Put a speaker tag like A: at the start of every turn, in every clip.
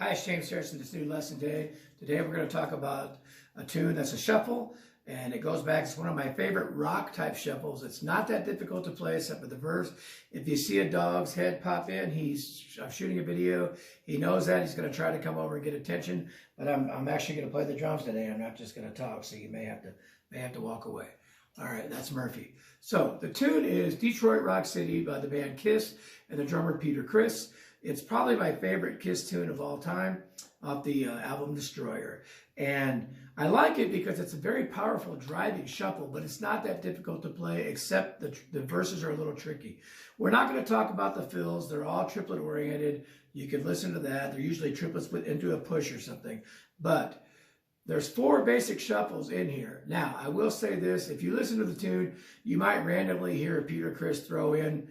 A: Hi, it's James Harrison. This new lesson day. Today we're going to talk about a tune that's a shuffle, and it goes back. It's one of my favorite rock type shuffles. It's not that difficult to play except for the verse. If you see a dog's head pop in, I'm shooting a video. He knows that. He's going to try to come over and get attention, but I'm actually going to play the drums today. I'm not just going to talk, so you may have to walk away. All right, that's Murphy. So the tune is Detroit Rock City by the band Kiss and the drummer Peter Criss. It's probably my favorite Kiss tune of all time off the album Destroyer. And I like it because it's a very powerful driving shuffle, but it's not that difficult to play except the verses are a little tricky. We're not going to talk about the fills. They're all triplet oriented. You can listen to that. They're usually triplets into a push or something. But there's 4 basic shuffles in here. Now, I will say this. If you listen to the tune, you might randomly hear Peter Criss throw in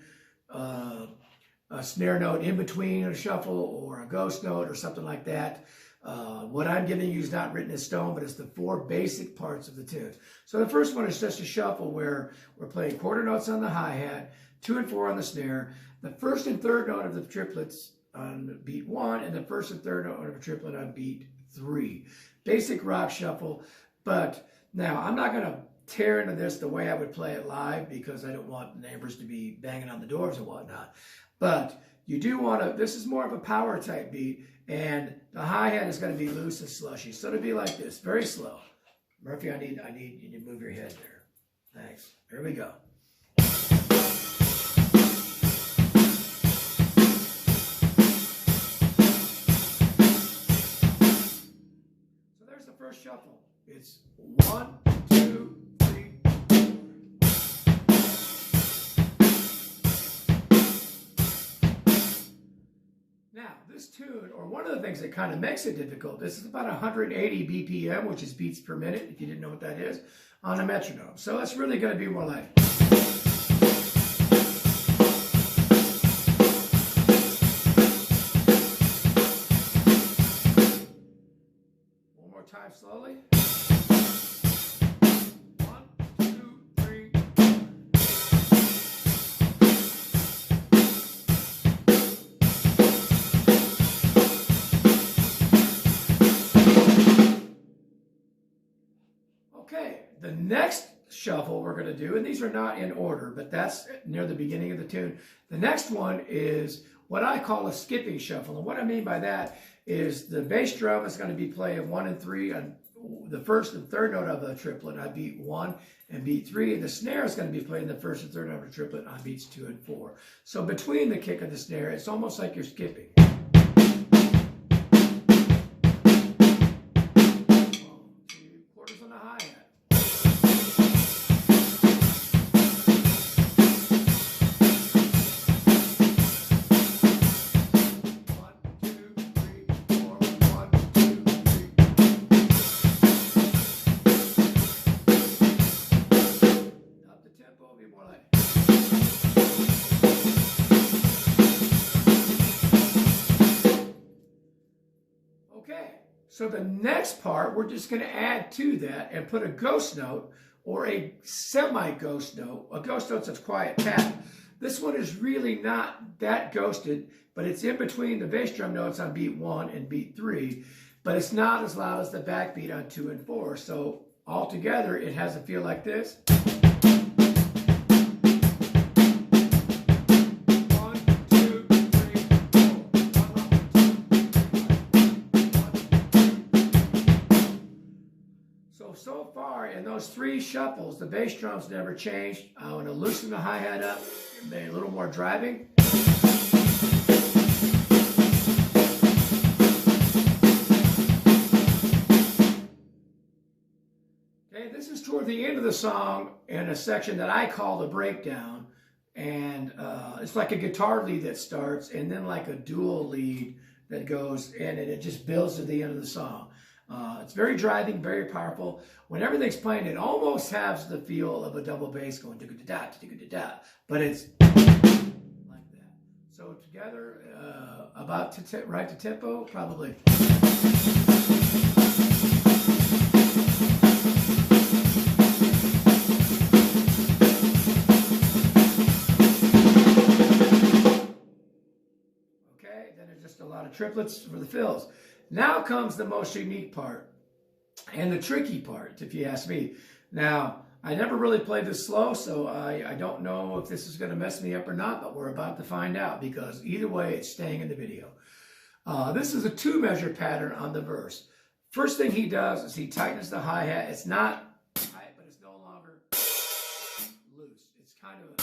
A: a snare note in between a shuffle or a ghost note or something like that. What I'm giving you is not written in stone, but it's the 4 basic parts of the tune. So the first one is just a shuffle where we're playing quarter notes on the hi-hat, 2 and 4 on the snare, the first and third note of the triplets on beat 1, and the first and third note of a triplet on beat 3. Basic rock shuffle, but now I'm not going to tear into this the way I would play it live because I don't want neighbors to be banging on the doors and whatnot. But you do want to, this is more of a power type beat, and the hi-hat is going to be loose and slushy. So it'll be like this, very slow. Murphy, I need you to move your head there. Thanks. Here we go. So there's the first shuffle. It's 1, 2, 3. Now, this tune, or one of the things that kind of makes it difficult, this is about 180 BPM, which is beats per minute, if you didn't know what that is, on a metronome. So it's really going to be more like. One more time slowly. 1, 2, 3. Okay, the next shuffle we're going to do, and these are not in order, but that's near the beginning of the tune. The next one is what I call a skipping shuffle. And what I mean by that is the bass drum is going to be playing 1 and 3 on the first and third note of a triplet on beat 1 and beat 3. And the snare is going to be playing the first and third note of a triplet on beats 2 and 4. So between the kick and the snare, it's almost like you're skipping. Quarters on the hi-hat. Okay, so the next part, we're just going to add to that and put a ghost note or a semi-ghost note. A ghost note's a quiet tap. This one is really not that ghosted, but it's in between the bass drum notes on beat 1 and beat 3, but it's not as loud as the backbeat on 2 and 4. So altogether, it has a feel like this. So far in those 3 shuffles, the bass drums never changed. I want to loosen the hi-hat up, make a little more driving. Okay, this is toward the end of the song in a section that I call the breakdown. And it's like a guitar lead that starts and then like a dual lead that goes in, and it just builds to the end of the song. It's very driving, very powerful. When everything's playing, it almost has the feel of a double bass going da-da-da, but it's like that. So together, about right to tempo, probably. triplets for the fills. Now comes the most unique part and the tricky part, if you ask me. Now, I never really played this slow, so I don't know if this is going to mess me up or not, but we're about to find out, because either way, it's staying in the video. This is a 2-measure pattern on the verse. First thing he does is he tightens the hi-hat. It's not tight, but it's no longer loose. It's kind of a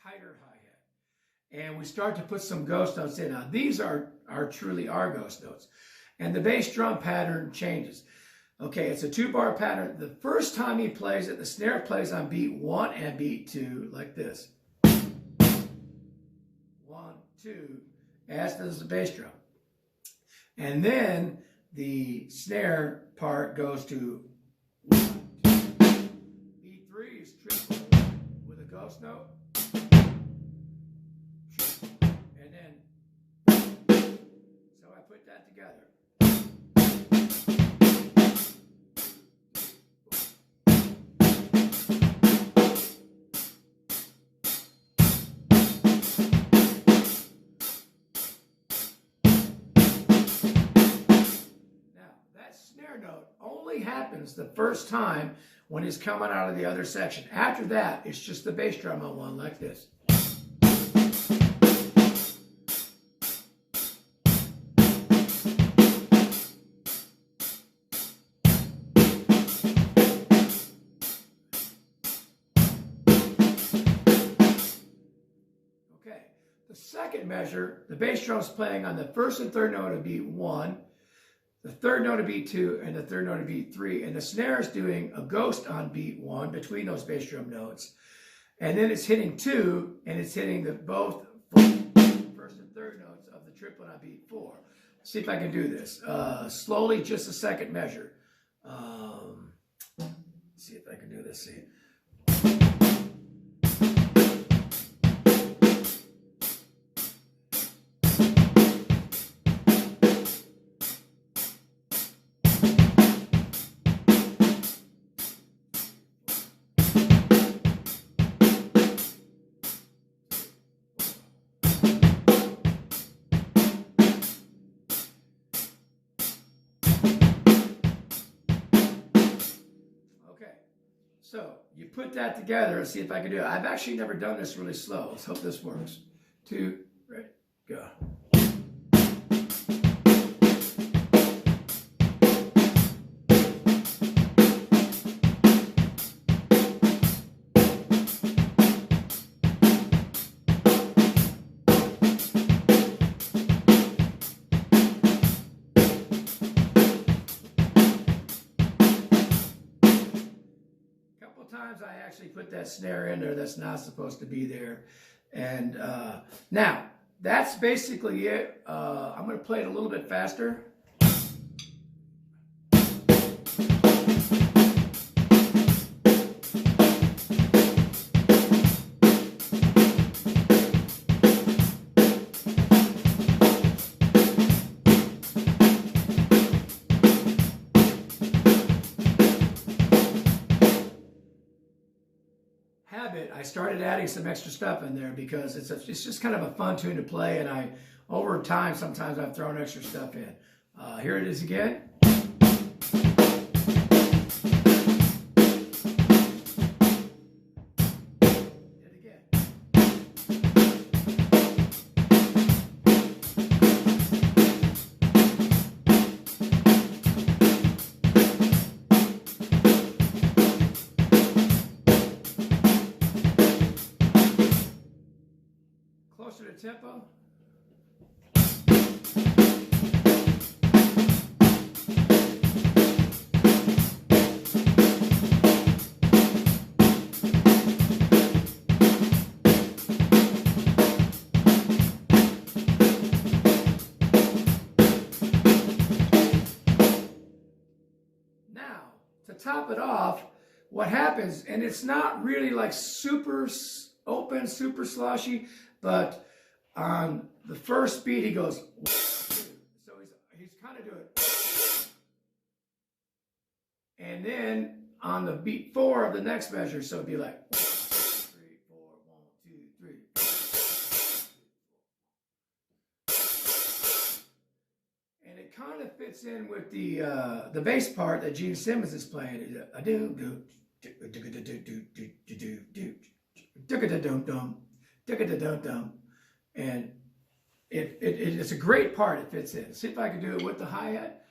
A: tighter hi-hat. And we start to put some ghost notes in. Now, these are truly our ghost notes. And the bass drum pattern changes. Okay, it's a 2-bar pattern. The first time he plays it, the snare plays on beat 1 and beat 2 like this. 1, 2, as does the bass drum. And then the snare part goes to 1, 2. Beat 3 is triple with a ghost note. And then, so I put that together. Snare note only happens the first time when he's coming out of the other section. After that, it's just the bass drum on one like this. Okay, the second measure, the bass drum's playing on the first and third note of beat 1, the third note of beat 2, and the third note of beat 3. And the snare is doing a ghost on beat 1 between those bass drum notes. And then it's hitting 2, and it's hitting both first and third notes of the triplet on beat 4. Let's see if I can do this. Slowly, just a second measure. Let's see if I can do this. See. So you put that together and see if I can do it. I've actually never done this really slow. Let's hope this works. 2, ready, go. Times I actually put that snare in there that's not supposed to be there. And now, that's basically it. I'm going to play it a little bit faster. Habit, I started adding some extra stuff in there because it's just kind of a fun tune to play, and over time sometimes I've thrown extra stuff in. Here it is again. Closer to tempo. Now, to top it off, what happens, and it's not really like super open, super sloshy, but on the first beat he goes, so he's kind of doing, and then on the beat 4 of the next measure, so it'd be like 1, 2, 3, 4, 1, 2, 3. kind of fits in with the bass part that Gene Simmons is playing. And it's a great part. It fits in. See if I can do it with the hi-hat.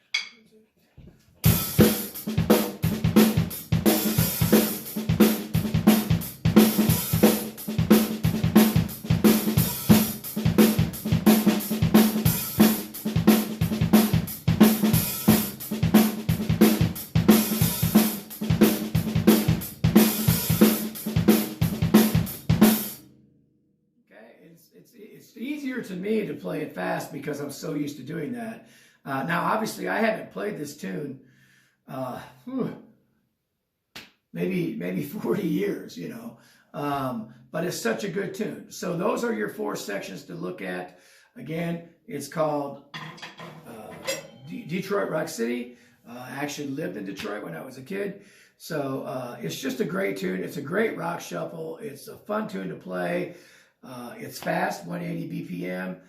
A: It's easier to me to play it fast because I'm so used to doing that. Now, obviously, I haven't played this tune maybe 40 years, you know, but it's such a good tune. So those are your 4 sections to look at. Again, it's called Detroit Rock City. I actually lived in Detroit when I was a kid. So it's just a great tune. It's a great rock shuffle. It's a fun tune to play. It's fast, 180 BPM,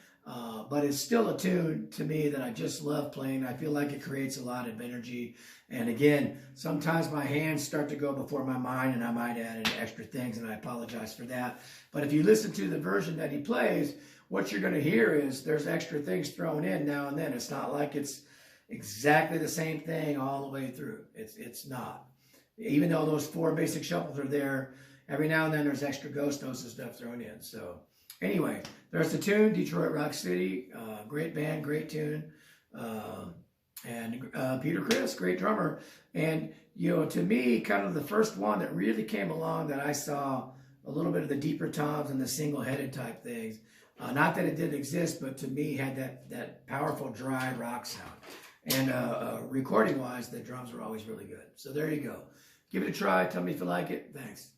A: but it's still a tune to me that I just love playing. I feel like it creates a lot of energy. And again, sometimes my hands start to go before my mind, and I might add in extra things, and I apologize for that. But if you listen to the version that he plays, what you're going to hear is there's extra things thrown in now and then. It's not like it's exactly the same thing all the way through. It's not. Even though those 4 basic shuffles are there, every now and then there's extra ghost notes and stuff thrown in. So anyway, there's the tune, Detroit Rock City. Great band, great tune. And Peter Criss, great drummer. And, you know, to me, kind of the first one that really came along that I saw a little bit of the deeper toms and the single-headed type things. Not that it didn't exist, but to me had that powerful, dry rock sound. And recording-wise, the drums were always really good. So there you go. Give it a try. Tell me if you like it. Thanks.